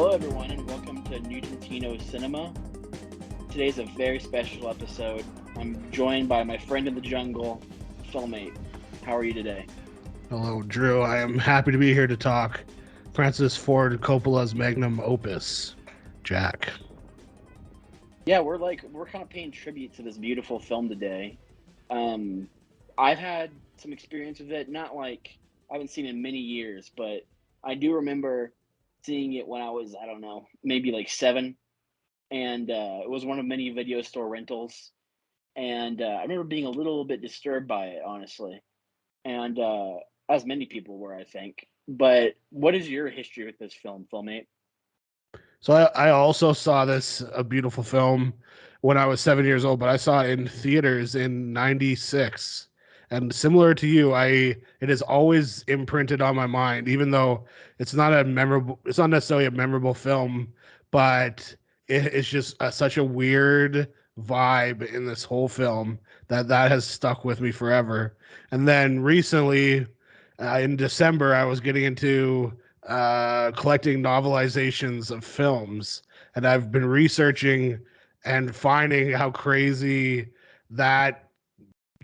Hello, everyone, and welcome to Nugentino Cinema. Today's a very special episode. I'm joined by my friend in the jungle, FilmApe. How are you today? Hello, Drew. I am happy to be here to talk Francis Ford Coppola's magnum opus, Jack. Yeah, we're kind of paying tribute to this beautiful film today. I've had some experience with it, not like I haven't seen it in many years, but I do remember seeing it when I was, I don't know, maybe like 7, and it was one of many video store rentals. And I remember being a little bit disturbed by it, honestly, and as many people were, I think. But what is your history with this film, FilmApe? So I also saw this a beautiful film when I was 7 years old, but I saw it in theaters in '96. And similar to you, it is always imprinted on my mind, even though it's not necessarily a memorable film, but it's just such a weird vibe in this whole film that has stuck with me forever. And then recently, in December, I was getting into collecting novelizations of films, and I've been researching and finding how crazy that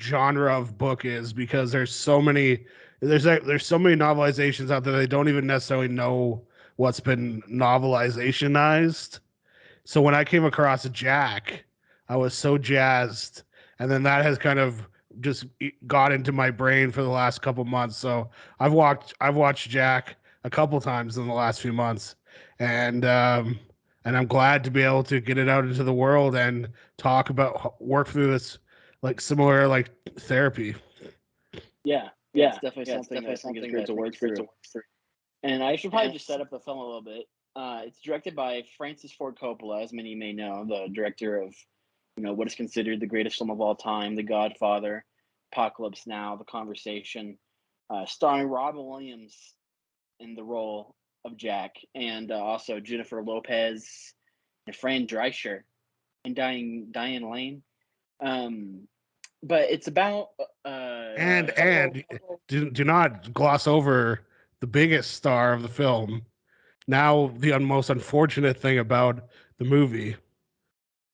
genre of book is because there's so many novelizations out there they don't even necessarily know what's been novelizationized. So when I came across Jack, I was so jazzed, and then that has kind of just got into my brain for the last couple months. So I've watched Jack a couple times in the last few months, and um, and I'm glad to be able to get it out into the world and talk about work through this like similar like therapy. Yeah, it's definitely something that I think is great to work through. And I should probably just set up the film a little bit. It's directed by Francis Ford Coppola, as many may know, the director of what is considered the greatest film of all time, The Godfather, Apocalypse Now, The Conversation, starring Robin Williams in the role of Jack, and also Jennifer Lopez and Fran Drescher and Diane Lane. Um, but it's about And a couple. and do not gloss over the biggest star of the film. Now the most unfortunate thing about the movie,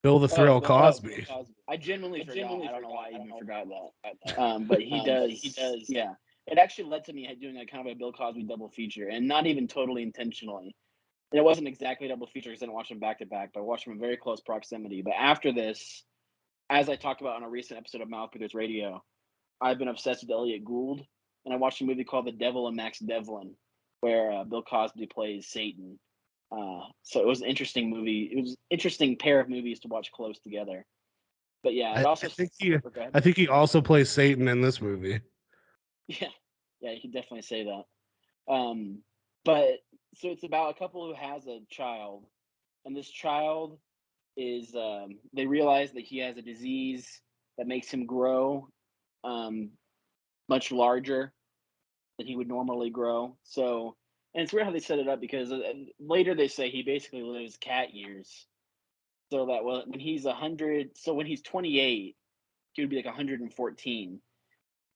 Bill the Thrill Cosby. I genuinely forgot. I don't know why I even forgot that. But he does. Yeah, it actually led to me doing a kind of a Bill Cosby double feature, and not even totally intentionally. And it wasn't exactly a double feature because I didn't watch them back to back, but I watched them in very close proximity. But after this, as I talked about on a recent episode of Mouth Breathers Radio, I've been obsessed with Elliot Gould, and I watched a movie called The Devil and Max Devlin, where Bill Cosby plays Satan. So it was an interesting movie. It was an interesting pair of movies to watch close together. But yeah, I, it also. I think he Go ahead. I think he also plays Satan in this movie. Yeah, yeah, you can definitely say that. Um, but so it's about a couple who has a child, and this child is they realize that he has a disease that makes him grow um, much larger than he would normally grow. So, and it's weird how they set it up because later they say he basically lives cat years. So that when he's 100, so when he's 28, he would be like 114.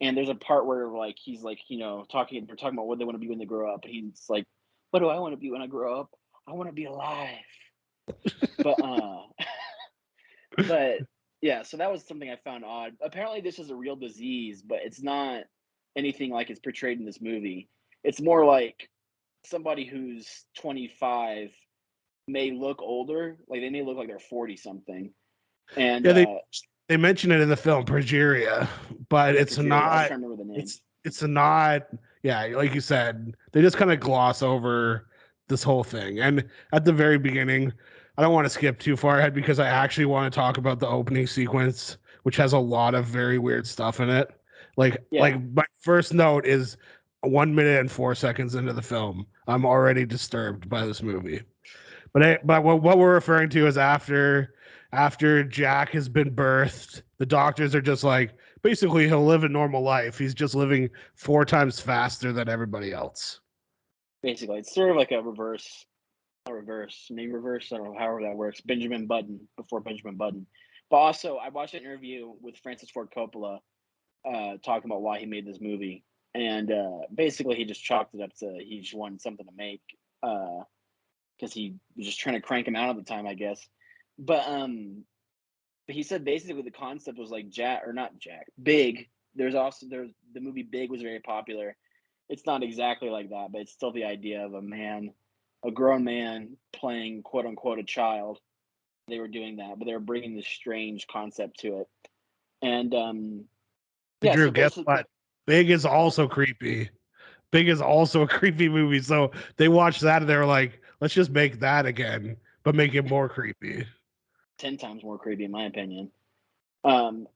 And there's a part where like he's like they're talking about what they want to be when they grow up, and he's like, "What do I want to be when I grow up? I want to be alive." But but yeah, so that was something I found odd. Apparently, this is a real disease, but it's not anything like it's portrayed in this movie. It's more like somebody who's 25 may look older, like they may look like they're 40 something. And Yeah, they mention it in the film progeria, but yeah, it's progeria. I was not. trying to remember the name. It's not. Yeah, like you said, they just kind of gloss over this whole thing. And at the very beginning, I don't want to skip too far ahead because I actually want to talk about the opening sequence, which has a lot of very weird stuff in it. Yeah, My first note is 1 minute and 4 seconds into the film, I'm already disturbed by this movie. But what we're referring to is after Jack has been birthed, the doctors are just like basically he'll live a normal life. He's just living 4 times faster than everybody else. basically, it's sort of like a reverse, not reverse, maybe reverse. I don't know, however that works. Benjamin Button before Benjamin Button. But also, I watched an interview with Francis Ford Coppola talking about why he made this movie, and basically he just chalked it up to he just wanted something to make. Uh, because he was just trying to crank him out at the time, I guess. But he said basically the concept was like Jack, or not Jack, Big. There's the movie Big was very popular. It's not exactly like that, but it's still the idea of a grown man playing quote unquote a child. They were doing that, but they were bringing this strange concept to it. And yeah, Drew, so guess basically, what? Big is also creepy. Big is also a creepy movie. So they watched that and they were like, let's just make that again, but make it more creepy. 10 times more creepy in my opinion. Um,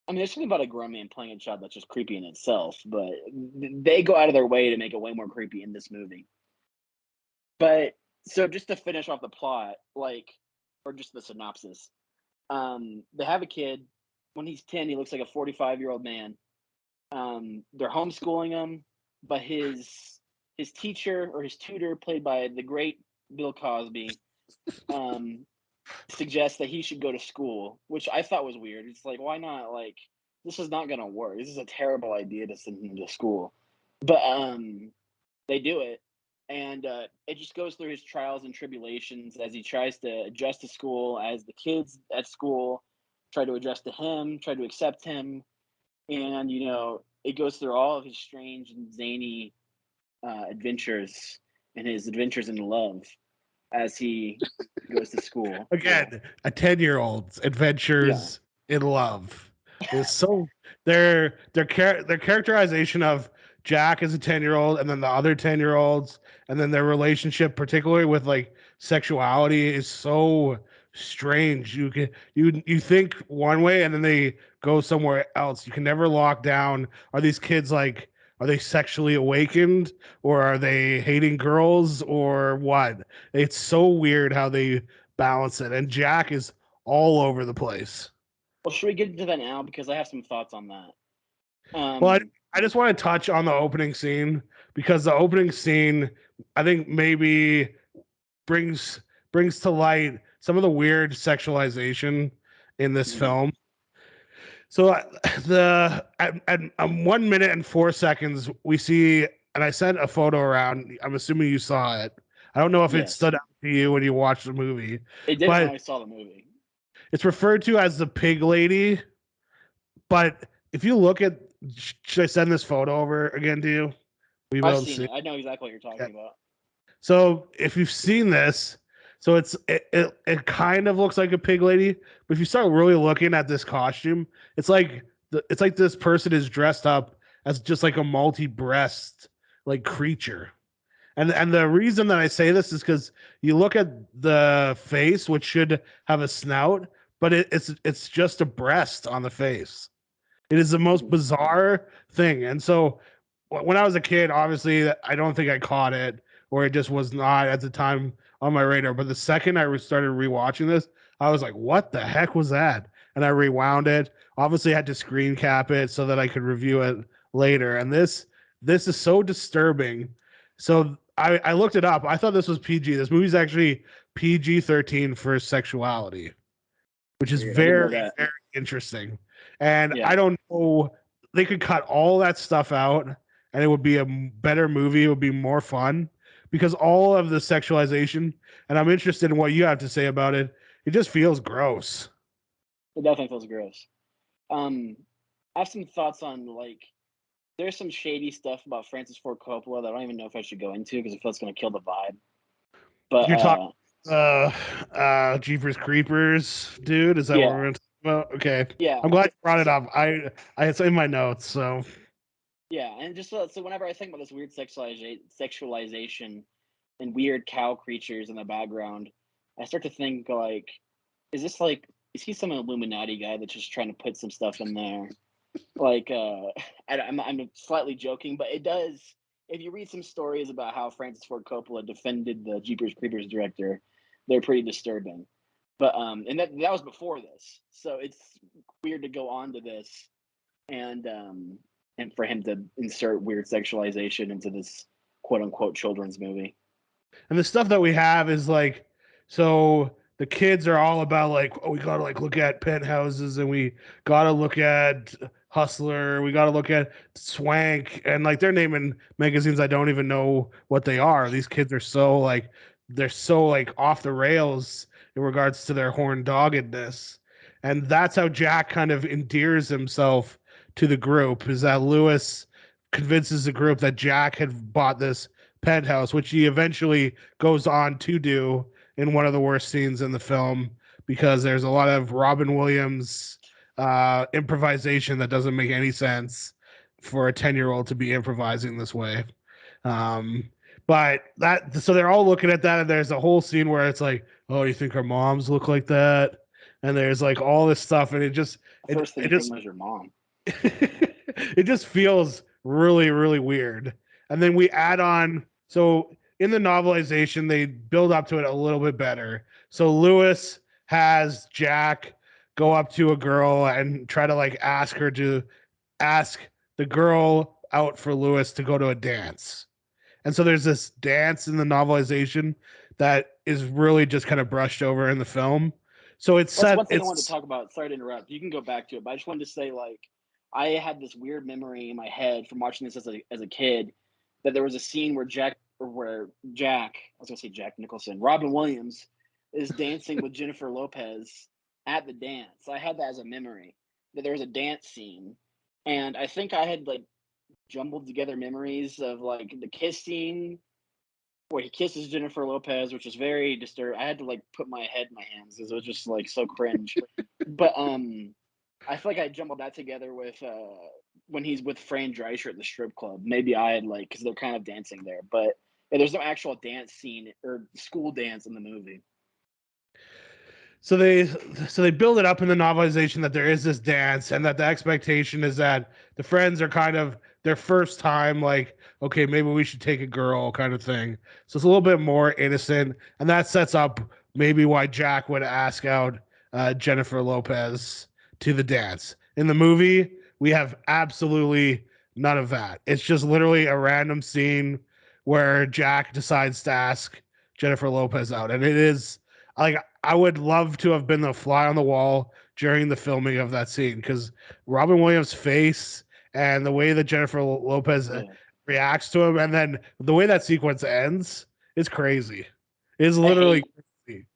I mean, there's something about a grown man playing a child that's just creepy in itself, but they go out of their way to make it way more creepy in this movie. But so just to finish off the plot, like, or just the synopsis, they have a kid. When he's 10, he looks like a 45-year-old man. They're homeschooling him, but his teacher or his tutor, played by the great Bill Cosby, um, suggests that he should go to school, which I thought was weird. It's like, why not? Like, this is not gonna work. This is a terrible idea to send him to school. But they do it, and it just goes through his trials and tribulations as he tries to adjust to school, as the kids at school try to adjust to him, try to accept him, and it goes through all of his strange and zany adventures and his adventures in love as he goes to school. Again, a 10-year-old's Yeah. adventures in love is so their characterization of Jack as a 10-year-old and then the other 10-year-olds and then their relationship, particularly with like sexuality, is so strange. You think one way and then they go somewhere else. You can never lock down. Are these kids like, are they sexually awakened, or are they hating girls, or what? It's so weird how they balance it. And Jack is all over the place. Well, should we get into that now? Because I have some thoughts on that. Well, Um, I just want to touch on the opening scene because the opening scene, I think, maybe brings brings to light some of the weird sexualization in this mhm. film. So at 1 minute and 4 seconds, we see, and I sent a photo around. I'm assuming you saw it. I don't know if it Yes, stood out to you when you watched the movie, it didn't when but I saw the movie. it's referred to as the pig lady. But if you look at, should I send this photo over again to you? Will you be I've able to seen see? it. I know exactly what you're Yeah. talking about. So if you've seen this, so it kind of looks like a pig lady, but if you start really looking at this costume, it's like this person is dressed up as just like a multi-breast like creature. And the reason that I say this is because you look at the face, which should have a snout, but it's just a breast on the face. It is the most Mhm. bizarre thing. And so when I was a kid, obviously, I don't think I caught it, or it just was not at the time on my radar. But the second I started rewatching this, I was like, what the heck was that? And I rewound it. Obviously, I had to screen cap it so that I could review it later. And this is so disturbing. So I looked it up. I thought this was PG. This movie's actually PG-13 for sexuality, which is Weird. I didn't know very, that. very interesting. And Yeah. I don't know, they could cut all that stuff out and it would be a better movie. It would be more fun because all of the sexualization, and I'm interested in what you have to say about it, it just feels gross. It definitely feels gross. Um, I have some thoughts on like there's some shady stuff about Francis Ford Coppola that I don't even know if I should go into because I feel it's going to kill the vibe. But You're talking Jeepers Creepers, dude. Is that what we're yeah, going to talk about? Okay. yeah. I'm glad you brought it So up. It's in my notes, so yeah, and just so whenever I think about this weird sexualization and weird cow creatures in the background, I start to think like, is he some Illuminati guy that's just trying to put some stuff in there? Like, I'm slightly joking, but it does. If you read some stories about how Francis Ford Coppola defended the Jeepers Creepers director, they're pretty disturbing. But and that was before this, so it's weird to go on to this and and for him to insert weird sexualization into this quote unquote children's movie. and the stuff that we have is like, so the kids are all about like, oh, we gotta like look at penthouses and we gotta look at Hustler, we gotta look at Swank, and like they're naming magazines I don't even know what they are. These kids are so like they're so like off the rails in regards to their horn doggedness. And that's how Jack kind of endears himself to the group, is that Lewis convinces the group that Jack had bought this penthouse, which he eventually goes on to do in one of the worst scenes in the film, because there's a lot of Robin Williams improvisation that doesn't make any sense for a 10-year-old to be improvising this way. Um, but that, so they're all looking at that, and there's a whole scene where it's like, oh, you think our moms look like that? And there's like all this stuff, and The first thing it you think just was your mom. it just feels really, really weird. And then we add on, so in the novelization, they build up to it a little bit better. So Lewis has Jack go up to a girl and try to like ask the girl out for Lewis to go to a dance. And so there's this dance in the novelization that is really just kind of brushed over in the film. So it's That's set, one thing I wanted to it's talk about. Sorry to interrupt. You can go back to it, but I just wanted to say, like, I had this weird memory in my head from watching this as a kid, that there was a scene where Jack, I was gonna say Jack Nicholson, Robin Williams, is dancing with Jennifer Lopez at the dance. I had that as a memory, that there was a dance scene, and I think I had like jumbled together memories of like the kiss scene where he kisses Jennifer Lopez, which is very disturbing. I had to like put my head in my hands because it was just like so cringe. But I feel like I jumbled that together with when he's with Fran Drescher at the strip club. Maybe I had like, because they're kind of dancing there, but yeah, there's no actual dance scene or school dance in the movie. so they build it up in the novelization that there is this dance, and that the expectation is that the friends are kind of their first time, like, okay, maybe we should take a girl kind of thing. So it's a little bit more innocent, and that sets up maybe why Jack would ask out Jennifer Lopez to the dance. In the movie, we have absolutely none of that. It's just literally a random scene where Jack decides to ask Jennifer Lopez out, and it is like, I would love to have been the fly on the wall during the filming of that scene, because Robin Williams' face and the way that Jennifer Lopez Yeah. reacts to him, and then the way that sequence ends is crazy. It's I literally hate crazy.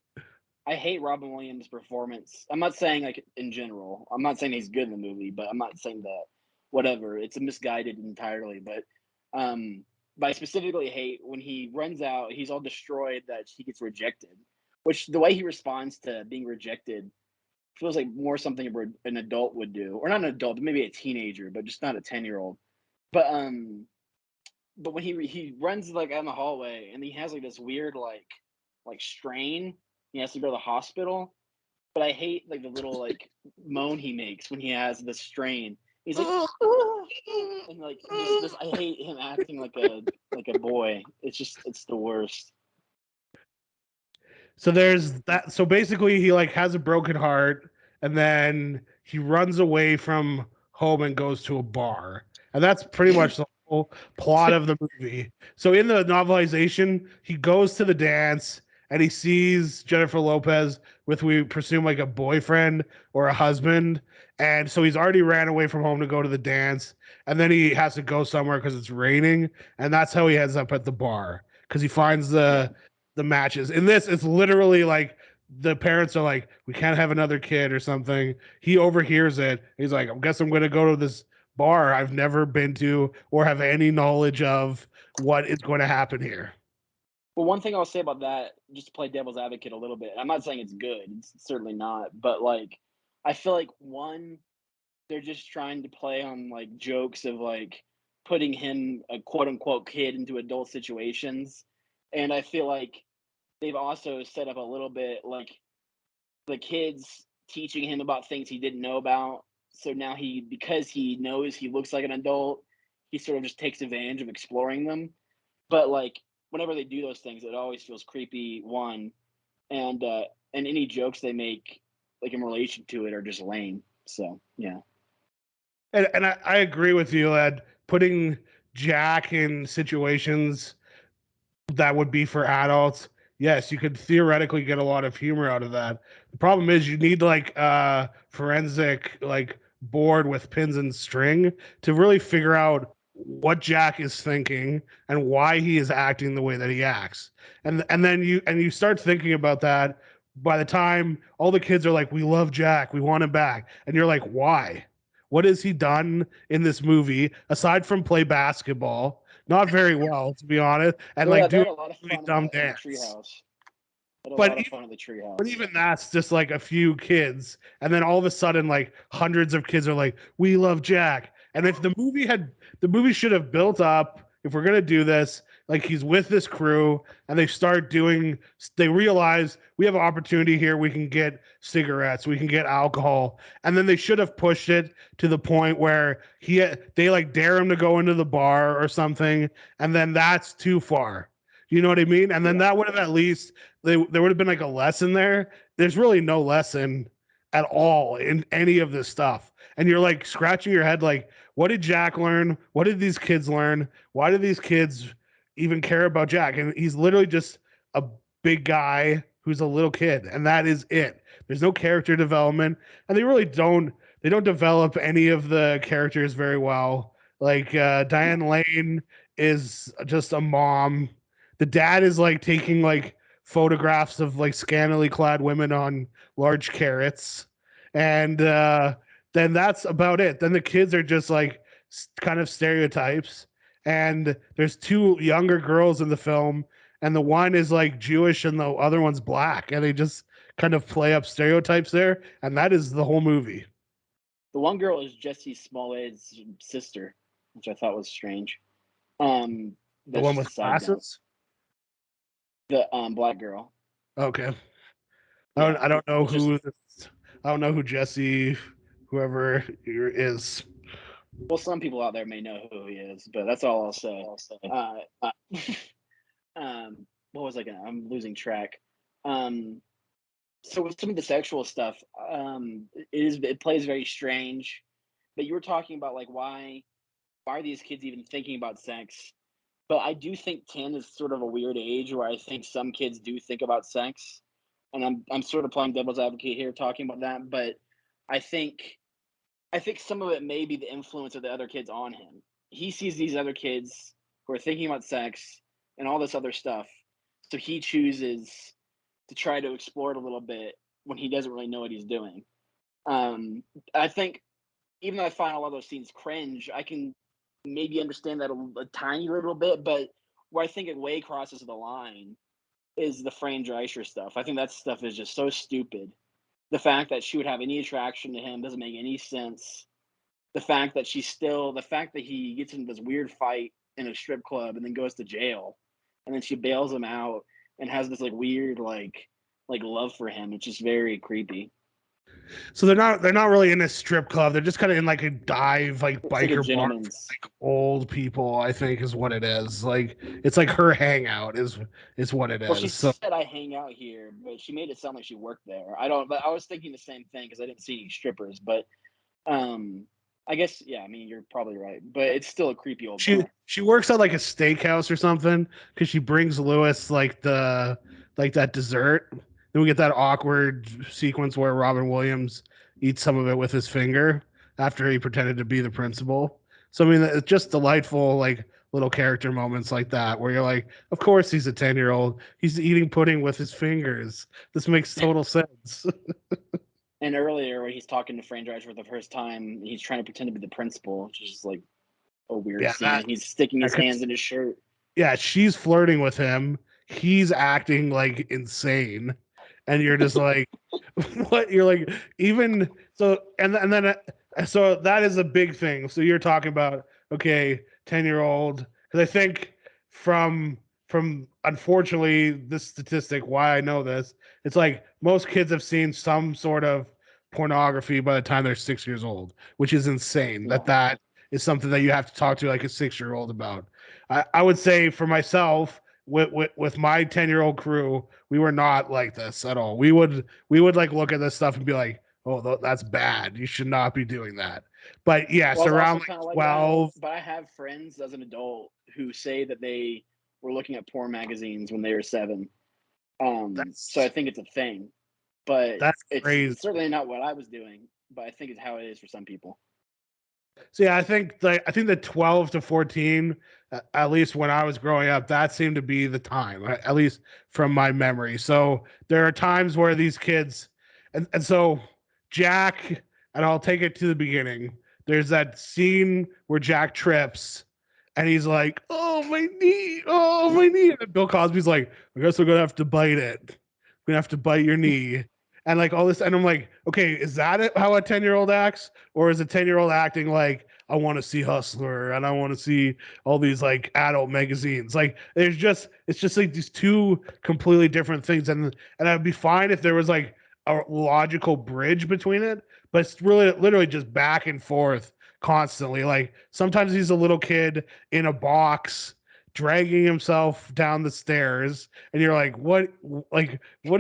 I hate Robin Williams' performance. I'm not saying like in general. I'm not saying he's good in the movie, but I'm not saying that whatever. It's a misguided entirely. Um but I specifically hate when he runs out, he's all destroyed that he gets rejected. Which the way he responds to being rejected feels like more something an adult would do. Or not an adult, but maybe a teenager, but just not a 10-year-old. But when he runs like out in the hallway and he has like this weird like strain, he has to go to the hospital. But I hate like the little like moan he makes when he has the strain. He's like, "Ah," and like just this. I hate him acting like a boy. It's the worst. So there's that. So basically, he like has a broken heart, and then he runs away from home and goes to a bar, and that's pretty much the whole plot of the movie. So in the novelization, he goes to the dance and he sees Jennifer Lopez with, we presume, like a boyfriend or a husband, and so he's already ran away from home to go to the dance, and then he has to go somewhere because it's raining, and that's how he ends up at the bar, because he finds Yeah. the matches. In this, it's literally like the parents are like, we can't have another kid or something. He overhears it. He's like, I guess I'm going to go to this bar I've never been to or have any knowledge of what is going to happen here. Well, one thing I'll say about that, just to play devil's advocate a little bit. I'm not saying it's good. It's certainly not. But like, I feel like one, they're just trying to play on like jokes of like putting him a quote unquote kid into adult situations. And I feel like they've also set up a little bit like the kids teaching him about things he didn't know about. So now because he knows he looks like an adult, he sort of just takes advantage of exploring them. But like whenever they do those things, it always feels creepy. One, and any jokes they make like in relation to it are just lame. So yeah. And I agree with you, Ed. Putting Jack in situations that would be for adults, yes, you could theoretically get a lot of humor out of that. The problem is you need like forensic like board with pins and string to really figure out what Jack is thinking and why he is acting the way that he acts. And then you start thinking about that by the time all the kids are like, we love Jack, we want him back. And you're like, why? What has he done in this movie aside from play basketball? Not very well, to be honest, and like They do had a a lot of really fun dumb in the dance. treehouse. Had a But lot of fun in the but treehouse. even that's just like a few kids, and then all of a sudden, like hundreds of kids are like, "We love Jack." And if the movie should have built up. If we're gonna do this, like he's with this crew, and they realize we have an opportunity here. We can get cigarettes, we can get alcohol, and then they should have pushed it to the point where they like dare him to go into the bar or something, and then that's too far. You know what I mean? And then Yeah. that would have at least there would have been like a lesson there. There's really no lesson at all in any of this stuff. And you're like scratching your head, like, what did Jack learn? What did these kids learn? Why do these kids even care about Jack? And he's literally just a big guy who's a little kid, and that is it. There's no character development, and they don't develop any of the characters very well. Like Diane Lane is just a mom. The dad is like taking like photographs of like scantily clad women on large carrots, and then that's about it. Then the kids are just like kind of stereotypes, and there's two younger girls in the film, and the one is like Jewish and the other one's black, and they just kind of play up stereotypes there, and that is the whole movie. The one girl is Jesse Smollett's sister, which I thought was strange. The That's one just a with side note. glasses. The black girl. Okay, Yeah, I don't know it's just, I don't know who Jesse whoever is. well, some people out there may know who he is, but that's all I'll say. Uh, what was I gonna? I'm losing track. Um, so with some of the sexual stuff, it plays very strange. But you were talking about like why are these kids even thinking about sex? But I do think 10 is sort of a weird age where I think some kids do think about sex. And I'm sort of playing devil's advocate here talking about that, but I think I think some of it may be the influence of the other kids on him. He sees these other kids who are thinking about sex and all this other stuff. So he chooses to try to explore it a little bit when he doesn't really know what he's doing. I think even though I find all of those scenes cringe, I can maybe understand that a tiny little bit, but where I think it way crosses the line is the Fran Drescher stuff. I think that stuff is just so stupid. The fact that she would have any attraction to him doesn't make any sense. The fact that he gets into this weird fight in a strip club and then goes to jail, and then she bails him out and has this like weird like love for him. It's just very creepy. So they're not really in a strip club. They're just kind of in like a dive like It's like a biker bar for gentleman's. like old people. I think is what it is. Like it's like her hangout is what it Well, she is. So said I hang out here, but she made it sound like she worked there. I don't. But I was thinking the same thing because I didn't see any strippers. But um, I guess yeah. I mean, you're probably right, but it's still a creepy old bar. she works at like a steakhouse or something because she brings Lewis like that dessert. Then we get that awkward sequence where Robin Williams eats some of it with his finger after he pretended to be the principal. So I mean, it's just delightful like little character moments like that where you're like, of course he's a 10-year old. He's eating pudding with his fingers. This makes total sense. And earlier, when he's talking to Fran Drescher for the first time, he's trying to pretend to be the principal, which is like a weird Yeah, scene, and he's sticking his because hands in his shirt. yeah, she's flirting with him. He's acting like insane, and you're just like, what? You're like, even so, and then so that is a big thing. So you're talking about okay, 10-year old because I think from unfortunately this statistic why I know this it's like most kids have seen some sort of pornography by the time they're 6 years old, which is insane Yeah. that is something that you have to talk to like a 6-year old about. I would say for myself with my 10-year-old crew, we were not like this at all. We would like look at this stuff and be like, oh, that's bad. You should not be doing that. But Well, I yes, was around also like kind of like that, 12, but I have friends as an adult who say that they were looking at porn magazines when they were 7. So I that's think it's a thing, but that's it's crazy. certainly not what I was doing. But I think it's how it is for some people. So yeah, I think the 12 to 14, at least when I was growing up, that seemed to be the time, at least from my memory. So there are times where these kids, and so Jack, and I'll take it to the beginning. There's that scene where Jack trips, and he's like, "Oh my knee, oh my knee," and Bill Cosby's like, "I guess we're gonna have to bite it. We're gonna have to bite your knee." And like all this, and I'm like, okay, is that it, how a 10-year-old acts? Or is a 10-year-old acting like, I want to see Hustler and I want to see all these like adult magazines? Like it's just like these two completely different things. And I'd be fine if there was like a logical bridge between it, but it's really literally just back and forth constantly. Like sometimes he's a little kid in a box dragging himself down the stairs and you're like what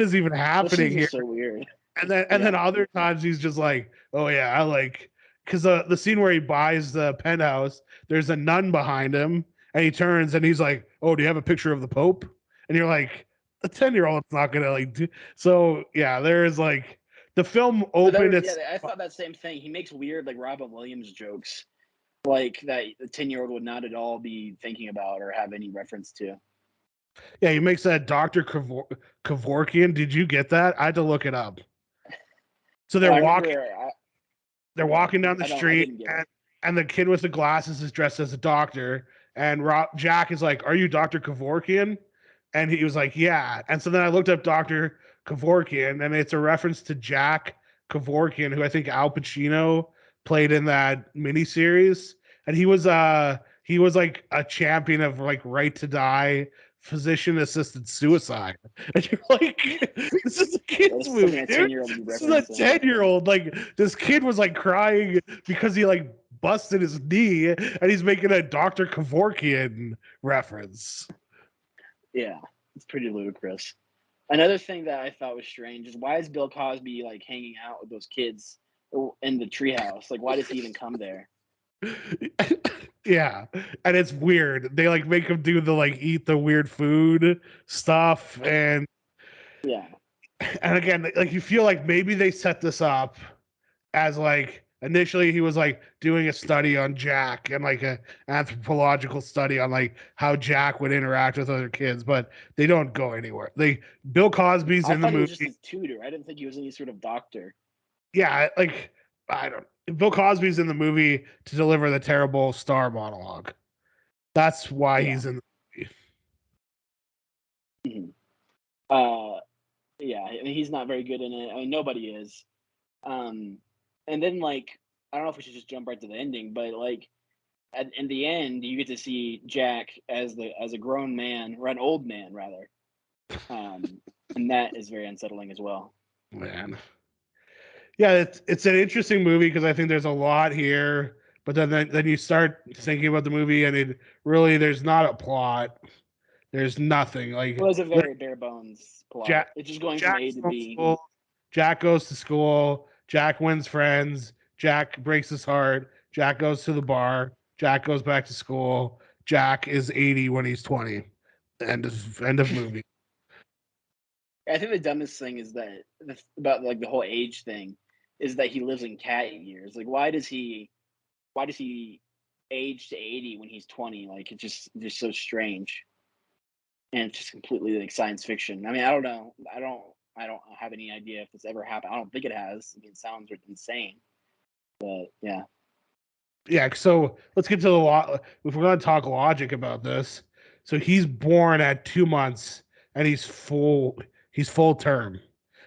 is even Those happening scenes are here? so weird. And then Yeah. other times he's just like, oh yeah, I like, because the scene where he buys the penthouse, there's a nun behind him, and he turns and he's like, oh, do you have a picture of the Pope? And you're like, a 10-year-old's not gonna like do. So yeah, there's like the film But that opened was, yeah, its I thought that same thing. He makes weird like Robin Williams jokes, like that the 10-year-old would not at all be thinking about or have any reference to. yeah, he makes that Dr. Kevorkian. Did you get that? I had to look it up. So I remember. they're Go ahead. walking down the I street didn't get it. and the kid with the glasses is dressed as a doctor and Jack is like, are you Dr. Kevorkian? And he was like, yeah. And so then I looked up Dr. Kevorkian and it's a reference to Jack Kevorkian, who I think Al Pacino played in that miniseries. And he was like a champion of like right to die physician assisted suicide. And you're like, this is a kid's That's movie, something a dude. 10-year-old would be This is a referencing. 10-year-old. Like this kid was like crying because he like busted his knee and he's making a Dr. Kevorkian reference. Yeah, it's pretty ludicrous. Another thing that I thought was strange is why is Bill Cosby like hanging out with those kids in the treehouse? Like, why does he even come there? Yeah. And it's weird. They like make him do the like eat the weird food stuff Yeah, and again like you feel like maybe they set this up as like initially he was like doing a study on Jack and like a anthropological study on like how Jack would interact with other kids, but they don't go anywhere. Bill Cosby's I in the thought he was just movie. his tutor. I didn't think he was any sort of doctor. Yeah, like I don't. Bill Cosby's in the movie to deliver the terrible star monologue. That's why Yeah. he's in the movie. Mhm. Uh, yeah. I mean, he's not very good in it. I mean, nobody is. Um, and then like, I don't know if we should just jump right to the ending, but like, in the end, you get to see Jack as a grown man, or an old man rather, um, and that is very unsettling as well. Man. Yeah, it's an interesting movie because I think there's a lot here, but then you start thinking about the movie and it really there's not a plot. There's nothing Well, like it's a very bare bones plot. Jack. It's just going from A Jack's to from B. school. Jack goes to school. Jack wins friends. Jack breaks his heart. Jack goes to the bar. Jack goes back to school. Jack is 80 when he's 20. End of movie. I think the dumbest thing is that about like the whole age thing is that he lives in cat years. Like, why does he age to 80 when he's 20? Like, it's just so strange, and it's just completely like science fiction. I mean, I don't know. I don't have any idea if this ever happened. I don't think it has. I mean, it sounds insane, but yeah. Yeah, so let's get to the law. If we're going to talk logic about this, so he's born at 2 months and he's full term.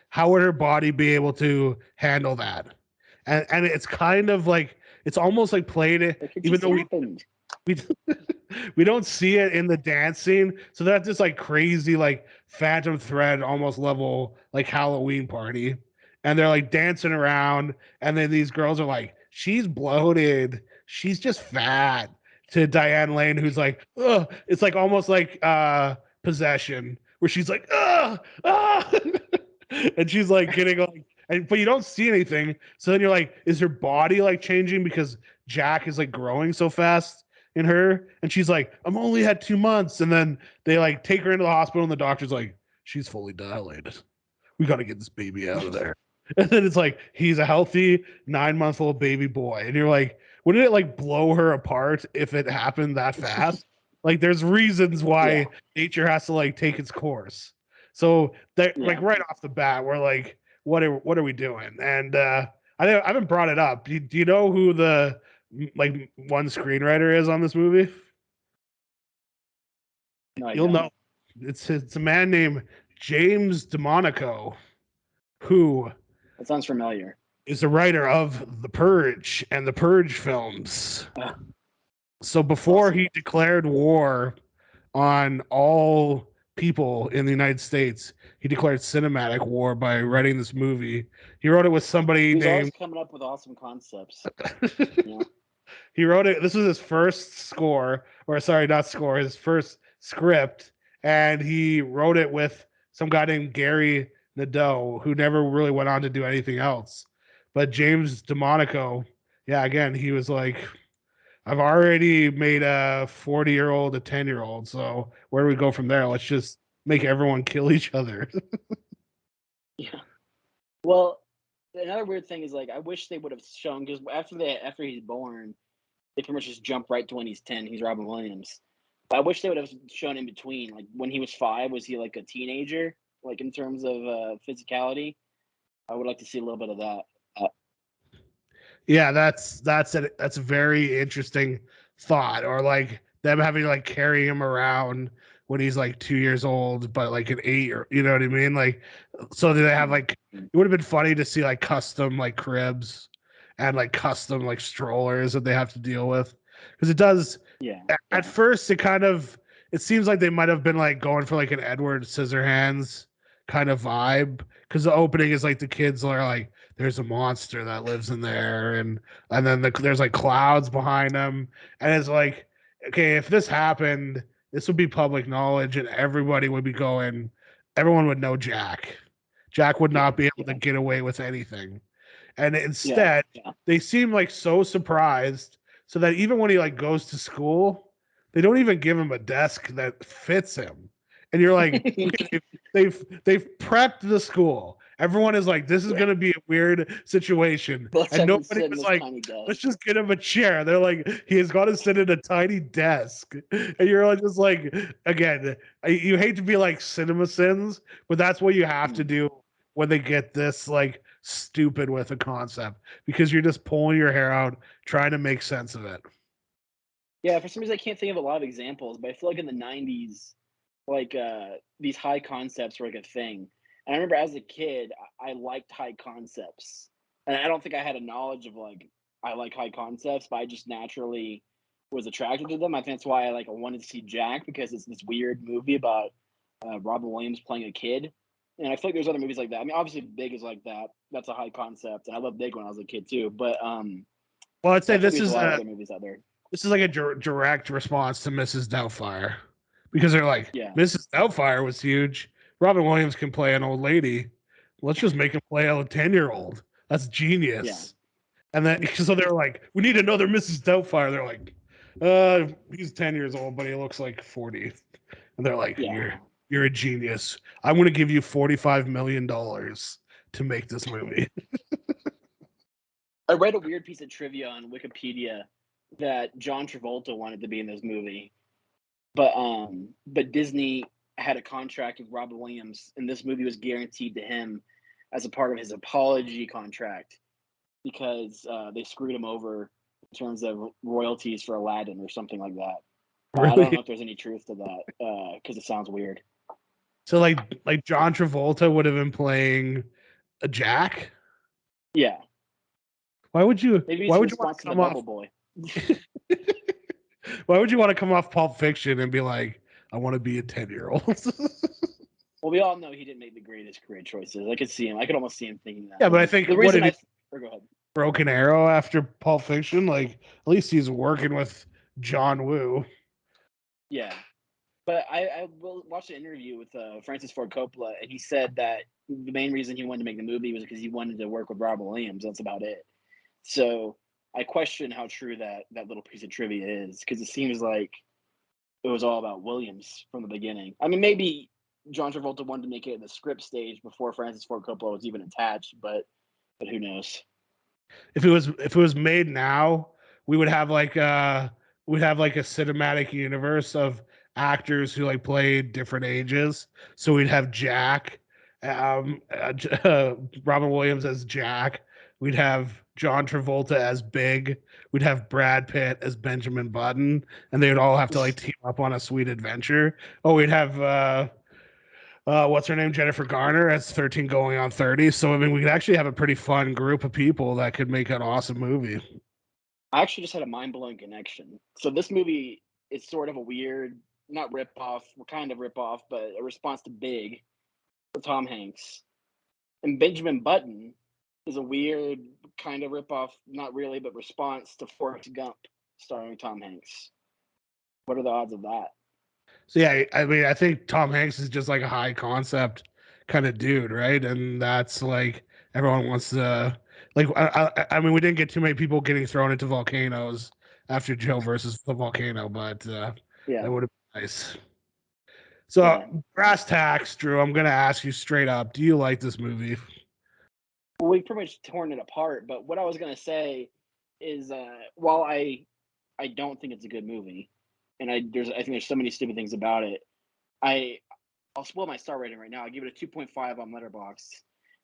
How would her body be able to handle that? And it's kind of like it's almost like played it, Like, it even just though happened. we we don't see it in the dance scene. So that's this like crazy like Phantom Thread almost level like Halloween party, and they're like dancing around, and then these girls are like, "She's bloated. She's just fat." To Diane Lane, who's like, "Ugh." It's like almost like Possession, where she's like, "Ugh, ah," and she's like getting like, but you don't see anything. So then you're like, is her body like changing because Jack is like growing so fast in her? And she's like, I'm only had 2 months. And then they like take her into the hospital, and the doctor's like, she's fully dilated. We got to get this baby out of there. And then it's like, he's a healthy 9-month-old baby boy. And you're like, wouldn't it like blow her apart if it happened that fast? Like there's reasons why Yeah, nature has to like take its course. So that like yeah. right off the bat, we're like, what are we doing? And I haven't brought it up. Do you know who the like one screenwriter is on this movie? No, I You'll don't. know. It's a man named James DeMonico who That sounds familiar. is the writer of The Purge and the Purge films. So before Awesome. he declared war on all people in the United States, he declared cinematic war by writing this movie. He wrote it with somebody He was always named coming up with awesome concepts. You know? he wrote it. This was his first score, or sorry, not score, his first script, and he wrote it with some guy named Gary Nadeau, who never really went on to do anything else. But James DeMonico, yeah, again, he was like, I've already made a 40-year-old a 10-year-old, so where do we go from there? Let's just make everyone kill each other. Yeah. Well, another weird thing is like I wish they would have shown because after he's born, they pretty much just jump right to when he's 10. He's Robin Williams. But I wish they would have shown in between. Like when he was 5, was he like a teenager? Like in terms of physicality, I would like to see a little bit of that. Yeah, that's a very interesting thought. Or like them having to like carry him around when he's like 2 years old, but like an 8, or you know what I mean? Like, so do they have like Mhm. it would have been funny to see like custom like cribs and like custom like strollers that they have to deal with because it does Yeah, at yeah, first it seems like they might have been like going for like an Edward Scissorhands kind of vibe because the opening is like the kids are like there's a monster that lives in there and then there's like clouds behind them and it's like okay, if this happened, this would be public knowledge and everyone would know Jack would yeah, not be able to yeah, get away with anything. And yeah, instead, yeah. they seem like so surprised, so that even when he like goes to school, they don't even give him a desk that fits him. And you're like, okay, they've prepped the school. Everyone is like, this is Yeah. gonna be a weird situation, Let's and have him nobody sit in was this like, tiny desk. let's just get him a chair. They're like, he has got to sit at a tiny desk, and you're like, just like, again, you hate to be like cinema sins, but that's what you have to Mm. do when they get this like stupid with a concept because you're just pulling your hair out trying to make sense of it. Yeah, for some reason I can't think of a lot of examples, but I feel like in the '90s, like these high concepts were like a thing. And I remember as a kid, I liked high concepts, and I don't think I had a knowledge of like I like high concepts, but I just naturally was attracted to them. I think that's why I wanted to see Jack because it's this weird movie about Robin Williams playing a kid. And I feel like there's other movies like that. I mean, obviously, Big is like that. That's a high concept, and I loved Big when I was a kid too. But Well, I'd say I feel like there's a lot of other movies out there. this is like a direct response to Mrs. Doubtfire because they're like Yeah, Mrs. Doubtfire was huge. Robin Williams can play an old lady. Let's just make him play a 10-year-old. That's yeah, genius. And then so they're like, we need another Mrs. Doubtfire. They're like, he's 10 years old, but he looks like 40. And they're like, yeah. you're a genius. I'm going to give you $45 million to make this movie. I read a weird piece of trivia on Wikipedia that John Travolta wanted to be in this movie, but Disney had a contract with Robin Williams, and this movie was guaranteed to him as a part of his apology contract because they screwed him over in terms of royalties for Aladdin or something like that. I don't know Really? if there's any truth to that because it sounds weird. So like John Travolta would have been playing a Jack. Yeah, Why would you maybe why he's in would you want response to to the come off Bubble Boy. why would you want to come off Pulp Fiction and be like, I want to be a 10-year-old? Well, we all know he didn't make the greatest career choices. I could see him. I could almost see him thinking that. Yeah, but I think The what reason did he I, or go ahead. Broken Arrow after Pulp Fiction? Like at least he's working with John Woo. Yeah, but I will watch an interview with Francis Ford Coppola, and he said that the main reason he wanted to make the movie was because he wanted to work with Robin Williams. That's about it. So I question how true that little piece of trivia is because it seems like it was all about Williams from the beginning. I mean, maybe John Travolta wanted to make it in the script stage before Francis Ford Coppola was even attached, but who knows? If it was made now, we would have like we'd have like a cinematic universe of actors who like played different ages. So we'd have Jack, Robin Williams as Jack. We'd have John Travolta as Big. We'd have Brad Pitt as Benjamin Button, and they would all have to like team up on a sweet adventure. Oh, we'd have what's her name, Jennifer Garner as 13 going on 30. So I mean, we could actually have a pretty fun group of people that could make an awesome movie. I actually just had a mind blowing connection. So this movie is sort of a weird, not rip off, kind of rip off, but a response to Big with Tom Hanks. And Benjamin Button is a weird kind of rip off, not really, but response to Forrest Gump starring Tom Hanks. What are the odds of that? So yeah, I mean, I think Tom Hanks is just like a high concept kind of dude, right? And that's like everyone wants to like. I mean, we didn't get too many people getting thrown into volcanoes after Joe versus the volcano, but that Yeah, would have been nice. So yeah. brass tacks, Drew. I'm gonna ask you straight up: do you like this movie? Well, we've pretty much torn it apart. But what I was gonna say is, while I don't think it's a good movie, and I think there's so many stupid things about it. I I'll spoil my star rating right now. I give it a 2.5 on Letterboxd,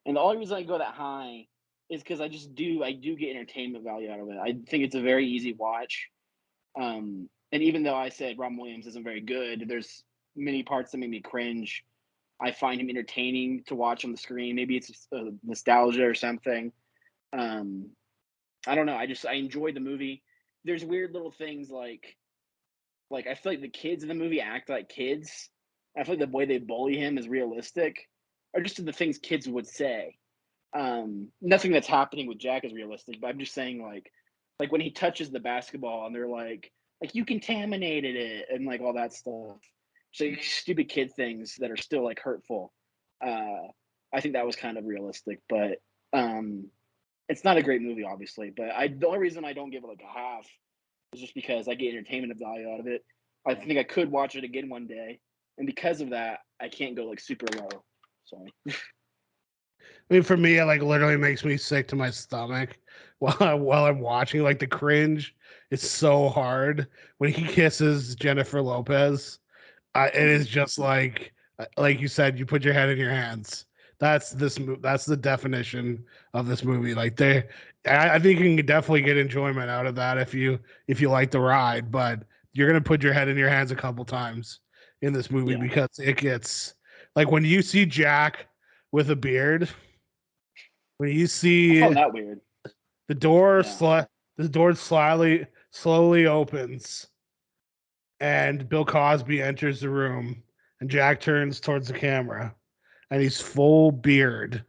and the only reason I go that high is because I do get entertainment value out of it. I think it's a very easy watch. And even though I said Robin Williams isn't very good, there's many parts that make me cringe. I find him entertaining to watch on the screen. Maybe it's nostalgia or something. Um, I don't know. I enjoyed the movie. There's weird little things like I feel like the kids in the movie act like kids. I feel like the way they bully him is realistic, or just the things kids would say. Nothing that's happening with Jack is realistic, but I'm just saying like when he touches the basketball and they're like you contaminated it and like all that stuff. So stupid kid things that are still like hurtful. I think that was kind of realistic, but um, it's not a great movie, obviously. But the only reason I don't give it like a half is just because I get entertainment value out of it. I think I could watch it again one day, and because of that, I can't go like super low. Sorry. I mean, for me, it like literally makes me sick to my stomach while I'm watching. Like the cringe is so hard when he kisses Jennifer Lopez. It is just like you said, you put your head in your hands. That's this. That's the definition of this movie. Like I think you can definitely get enjoyment out of that if you like the ride, but you're gonna put your head in your hands a couple times in this movie Yeah, because it gets like when you see Jack with a beard, when you I see found that weird. the door Yeah, sli- the door slowly opens and Bill Cosby enters the room and Jack turns towards the camera and he's full beard.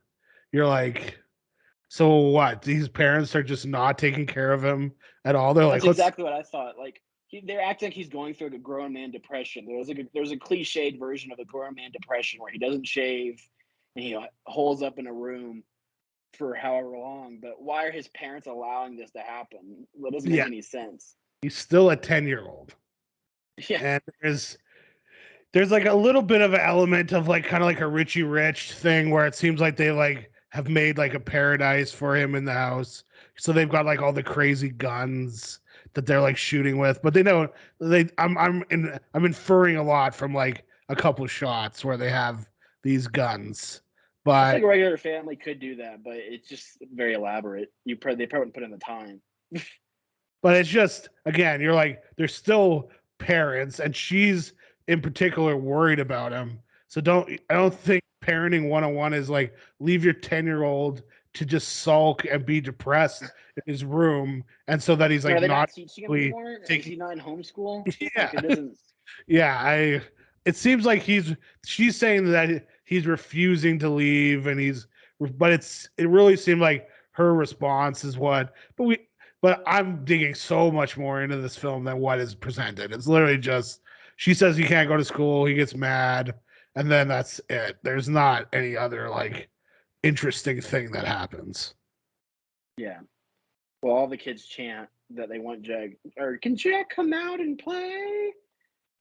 You're like, so what? These parents are just not taking care of him at all. They're that's like, let's exactly what I thought. Like they're acting like he's going through a grown man depression. There's a cliched version of a grown man depression where he doesn't shave and he holes up in a room for however long. But why are his parents allowing this to happen? That doesn't make yeah, any sense. he's still a 10-year-old. Yeah, And there's like a little bit of an element of like kind of like a Richie Rich thing where it seems like they like have made like a paradise for him in the house. So they've got like all the crazy guns that they're like shooting with, but they know I'm inferring a lot from like a couple shots where they have these guns. I feel But like a regular family could do that, but it's just very elaborate. They probably wouldn't put in the time. it's just again, you're like they're still parents and she's in particular worried about him. So I don't Yeah. think parenting 101 is like leave your 10-year-old to just sulk and be depressed in his room and so that he's And like are they not not teaching him really anymore? Is taking he not in homeschool? Like yeah. it doesn't. Yeah, I it seems like she's saying that he's refusing to leave and but it really seemed like her response is but I'm digging so much more into this film than what is presented. It's literally just she says he can't go to school, he gets mad, and then that's it. There's not any other like interesting thing that happens. Yeah. Well, all the kids chant that they want Jack, or can Jack come out and play?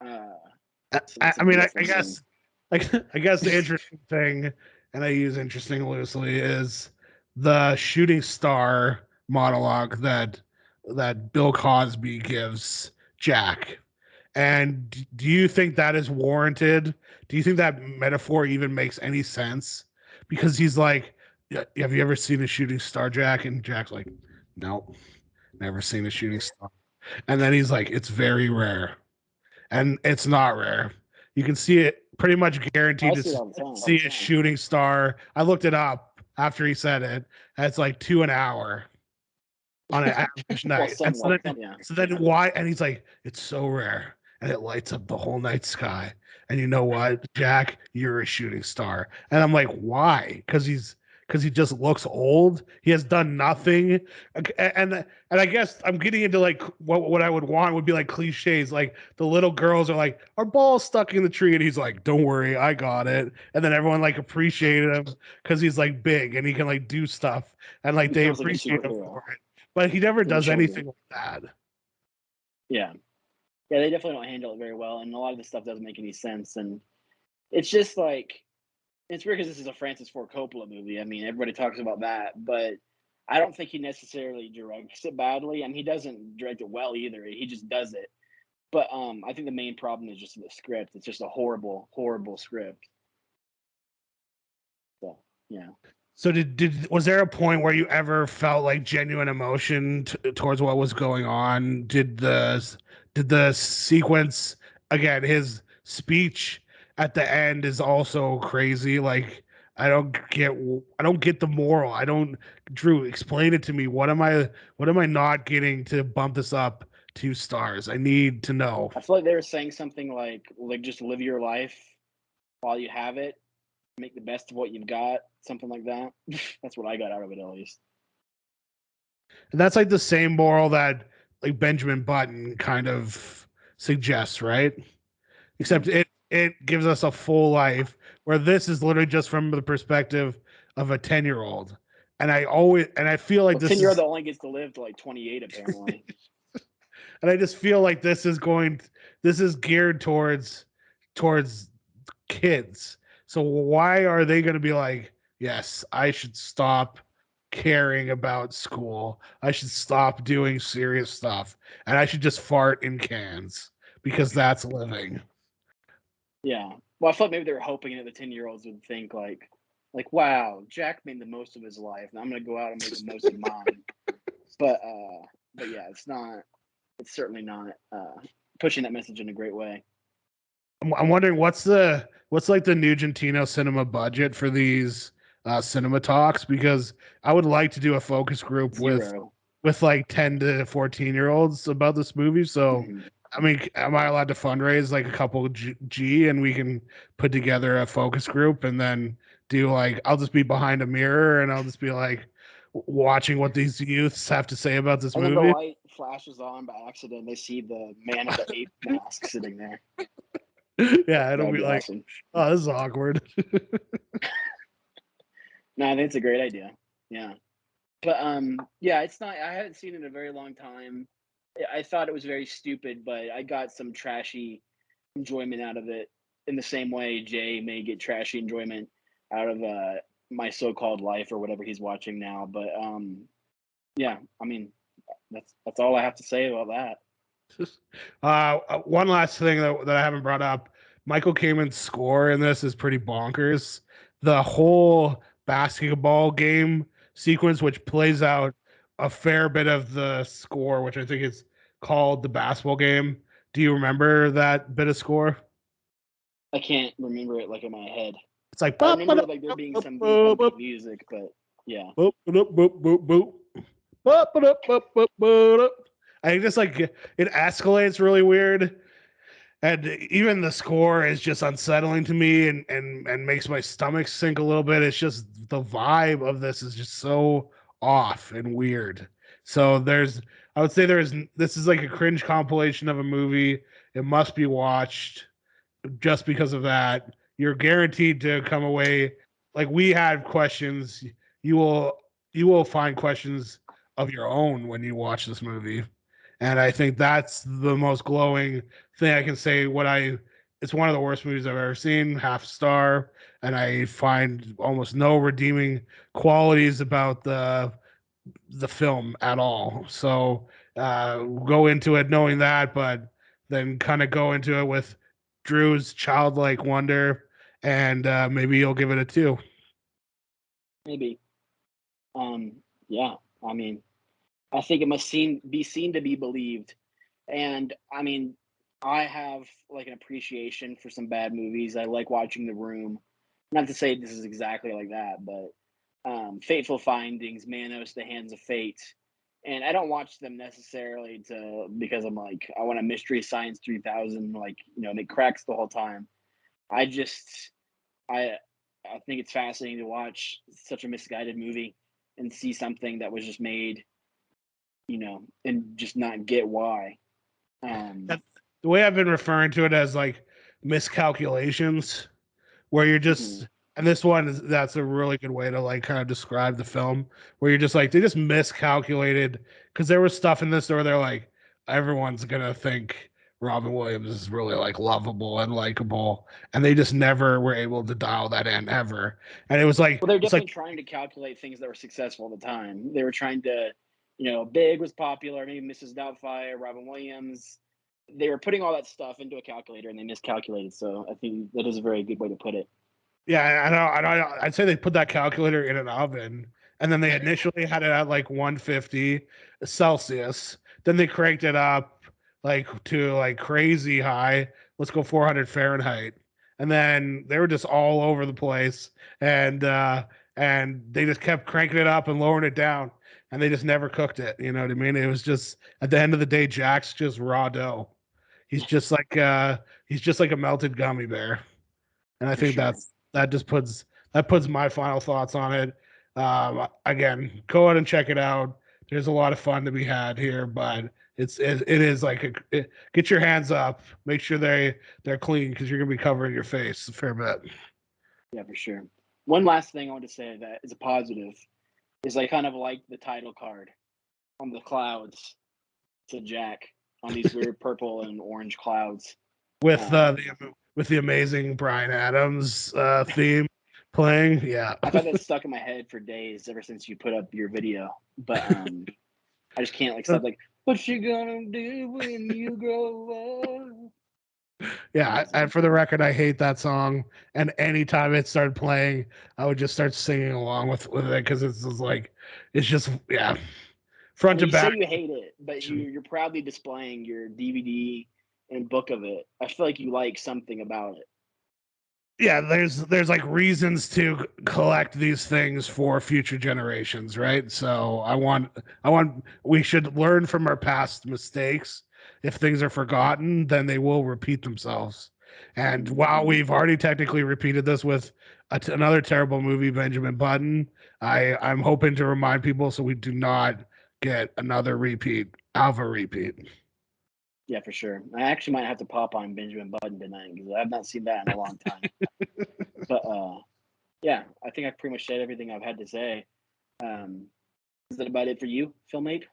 Uh, so that's a I mean, beautiful I scene. guess, like, I guess the interesting thing, and I use interesting loosely, is the shooting star monologue that that Bill Cosby gives Jack. And do you think that is warranted? Do you think that metaphor even makes any sense? Because he's like, "Yeah, have you ever seen a shooting star, Jack?" And Jack's like, "No, never seen a shooting star." And then he's like, "It's very rare." And it's not rare. You can see it pretty much I guaranteed to see it all the time. see a shooting star. I looked it up after he said it. And it's like 2 an hour on an average Well, night. And somewhat, yeah. so then why? And he's like, it's so rare, and it lights up the whole night sky. And you know what, Jack, you're a shooting star. And I'm like, why? Because he just looks old. He has done nothing. And I guess I'm getting into like what I would want would be like cliches. Like the little girls are like, our ball's stuck in the tree, and he's like, don't worry, I got it. And then everyone like appreciated him because he's like big and he can like do stuff, and like they Becomes like a appreciate him superhero for it. But he never for the does children. anything like that. Yeah. Yeah, they definitely don't handle it very well, and a lot of the stuff doesn't make any sense. And it's just like it's weird because this is a Francis Ford Coppola movie. I mean, everybody talks about that, but I don't think he necessarily directs it badly. I mean, he doesn't direct it well either. He just does it. But I think the main problem is just the script. It's just a horrible, horrible script. So yeah. So did was there a point where you ever felt like genuine emotion towards what was going on? Did the sequence again? His speech at the end is also crazy. Like I don't get the moral. I don't. Drew, explain it to me. What am I not getting to bump this up 2 stars? I need to know. I feel like they were saying something like just live your life while you have it, make the best of what you've got, something like that. That's what I got out of it, at least. And that's like the same moral that like Benjamin Button kind of suggests, right? Except Mm-hmm. it gives us a full life where this is literally just from the perspective of a 10-year-old. And I feel like Well, this 10-year-old is only gets to live to like 28, apparently. and I just feel like this is geared towards kids. So why are they going to be like, yes, I should stop caring about school. I should stop doing serious stuff, and I should just fart in cans because that's living. Yeah. Well, I thought maybe they were hoping that the 10-year-olds would think wow, Jack made the most of his life, and I'm gonna go out and make the most of mine. But yeah, it's not. It's certainly not pushing that message in a great way. I'm wondering what's like the Nugentino cinema budget for these cinema talks, because I would like to do a focus group with 0. like 10 to 14-year-olds about this movie. So Mhm. I mean, am I allowed to fundraise like a couple G and we can put together a focus group and then do like I'll just be behind a mirror and I'll just be like watching what these youths have to say about this And then the movie. light flashes on by accident. They see the man of the ape mask sitting there. Yeah, That it'll would be be like, awesome. oh, this is awkward. No, I think it's a great idea. Yeah. But yeah, it's not. I haven't seen it in a very long time. I thought it was very stupid, but I got some trashy enjoyment out of it in the same way Jay may get trashy enjoyment out of my so-called life or whatever he's watching now. But yeah, I mean that's all I have to say about that. One last thing that I haven't brought up. Michael Kamen's score in this is pretty bonkers. The whole basketball game sequence, which plays out a fair bit of the score, which I think is called the basketball game. Do you remember that bit of score? I can't remember it like in my head. It's like I boop, boop, remember like there being boop, some boop, upbeat boop, music, but yeah. boop, boop, boop, boop, boop. Boop, boop, boop, boop, boop. I think this like it escalates really weird. And even the score is just unsettling to me and makes my stomach sink a little bit. It's just the vibe of this is just so off and weird. So I would say this is like a cringe compilation of a movie. It must be watched just because of that. You're guaranteed to come away like we had questions. You will you will find questions of your own when you watch this movie. And I think that's the most glowing thing I can say. It's one of the worst movies I've ever seen, half star, and I find almost no redeeming qualities about the film at all. So go into it knowing that, but then kind of go into it with Drew's childlike wonder, and maybe you'll give it a 2. Maybe. Um, yeah. I mean, I think it must be seen to be believed. And I mean, I have like an appreciation for some bad movies. I like watching The Room. Not to say this is exactly like that, but Fateful Findings, Manos, The Hands of Fate. And I don't watch them necessarily because I'm like I want a Mystery Science 3000, like make cracks the whole time. I just I I think it's fascinating to watch such a misguided movie and see something that was just made, and just not get why. Um, The way I've been referring to it as like miscalculations, where you're mhm. just, and this one is, that's a really good way to like kind of describe the film, where you're just like they just miscalculated, because there was stuff in this where they're like everyone's gonna think Robin Williams is really like lovable and likable, and they just never were able to dial that in ever. And it was like Well, they're it's like definitely trying to calculate things that were successful at the time. They were trying to, Big was popular, maybe Mrs. Doubtfire, Robin Williams. They were putting all that stuff into a calculator and they miscalculated. So I think that is a very good way to put it. Yeah, I'd say they put that calculator in an oven, and then they initially had it at like 150 Celsius. Then they cranked it up like to like crazy high. Let's go 400 Fahrenheit. And then they were just all over the place, and they just kept cranking it up and lowering it down, and they just never cooked it. You know what I mean? It was just at the end of the day, Jack's just raw dough. He's just like a melted gummy bear. And I For think sure. that puts my final thoughts on it. Again, go out and check it out. There's a lot of fun to be had here, but it is like get your hands up. Make sure they're clean, because you're gonna be covering your face a fair bit. Yeah, for sure. One last thing I want to say that is a positive is I kind of like the title card on the clouds to Jack on these weird purple and orange clouds. With Um, with the amazing Brian Adams theme playing. Yeah. I've had that stuck in my head for days ever since you put up your video. But I just can't like stop like, what you gonna do when you grow up? Yeah, and for the record, I hate that song. And anytime it started playing, I would just start singing along with it, because it's just like it's just, yeah, front Well, to you say back. you hate it, but you're proudly displaying your DVD and book of it. I feel like you like something about it. Yeah, there's like reasons to collect these things for future generations, right? So I want we should learn from our past mistakes. If things are forgotten, then they will repeat themselves. And Mm. while we've already technically repeated this with another terrible movie, Benjamin Button, I'm hoping to remind people so we do not get another repeat of a repeat. Yeah, for sure. I actually might have to pop on Benjamin Button tonight because I have not seen that in a long time. But yeah, I think I've pretty much said everything I've had to say. Um, is that about it for you, FilmApe?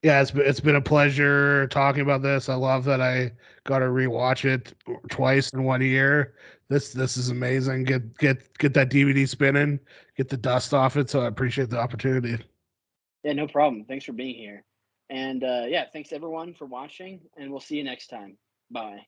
Yeah, it's been a pleasure talking about this. I love that I got to rewatch it twice in 1 year. This is amazing. Get that DVD spinning, get the dust off it. So I appreciate the opportunity. Yeah, no problem. Thanks for being here. And yeah, thanks everyone for watching, and we'll see you next time. Bye.